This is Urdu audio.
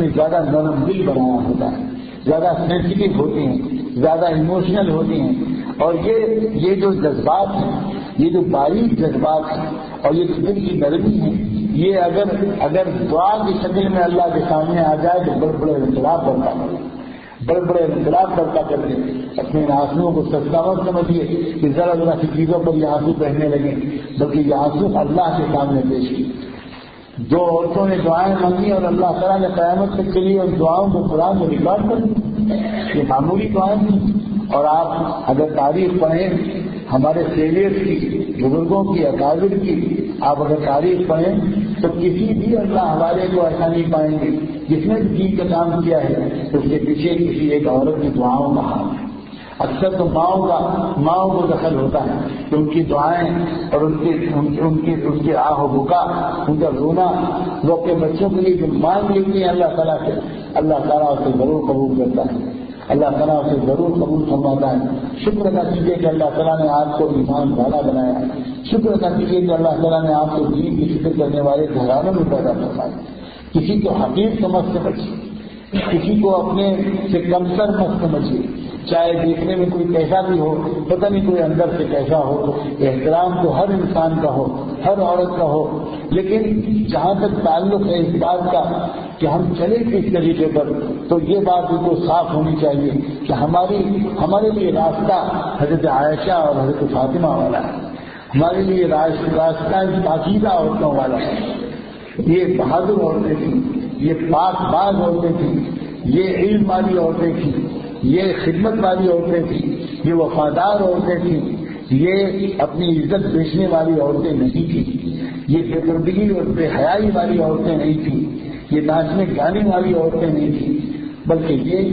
نے زیادہ نرم دل بنایا ہوتا ہے، زیادہ سینسیٹیو ہوتی ہیں، زیادہ ایموشنل ہوتی ہیں. اور یہ جو جذبات ہیں، یہ جو باریک جذبات ہیں اور یہ دل کی نرمی ہے، یہ اگر دعا کی شکل میں اللہ کے سامنے آ جائے تو بڑے بڑے انقلاب برپا کرے، بڑے بڑے انقلاب برپا کر دیں. اپنے آنسوؤں کو سستا مت سمجھیے کہ ذرا ذرا سی چیزوں پر یہ آنسو بہنے لگیں، بلکہ یہ آنسو اللہ کے سامنے پیش کیے. جو عورتوں نے دعائیں مانگی اور اللہ تعالیٰ نے قیامت تک کے لیے ان دعاؤں کو قرآن میں ریکارڈ کر دی، یہ معمولی دعائیں نہیں. اور آپ اگر تاریخ پڑھیں ہمارے سیلیئرز کی، بزرگوں کی، اکابر کی، آپ اگر تاریخ پڑھیں تو کسی بھی اللہ حوالے کو ایسا نہیں پائیں گے جس نے دین کا کام کیا ہے اس کے پیچھے کسی ایک عورت کی دعاؤں کا ہاتھ ہے. اکثر تو ماؤں کو دخل ہوتا ہے کہ ان کی دعائیں اور ان کے آہ و بکا، ان کا رونا، وہ اپنے بچوں کے لیے جو مانگ لیتی ہیں اللہ تعالیٰ سے، اللہ تعالیٰ اسے ضرور قبول کرتا ہے، اللہ تعالیٰ اسے ضرور قبول فرماتا ہے. شکر ادا کیجیے کہ اللہ تعالیٰ نے آپ کو ایمان والا بنایا ہے. شکر ادا کیجیے کہ اللہ تعالیٰ نے آپ کو دین کی فکر کرنے والے گھرانوں میں پیدا فرمایا. کسی کو حقیر سمجھ سمجھیے، کسی کو اپنے سے کمتر مت سمجھیے، چاہے دیکھنے میں کوئی کیسا بھی ہو، پتہ نہیں کوئی اندر سے کیسا ہو. احترام تو ہر انسان کا ہو، ہر عورت کا ہو، لیکن جہاں تک تعلق ہے اس بات کا کہ ہم چلیں کس طریقے پر، تو یہ بات بالکل صاف ہونی چاہیے کہ ہمارے لیے راستہ حضرت عائشہ اور حضرت فاطمہ والا ہے، ہمارے لیے راستہ پاکیزہ عورتوں والا ہے. یہ بہادر عورتیں تھیں، یہ پاک باز عورتیں تھیں، یہ علم والی عورتیں تھیں، یہ خدمت والی عورتیں تھیں، یہ وفادار عورتیں تھیں، یہ اپنی عزت بیچنے والی عورتیں نہیں تھیں، یہ بے پردگی اور بے حیائی والی عورتیں نہیں تھیں، یہ ناچنے گانے والی عورتیں نہیں تھیں، بلکہ یہ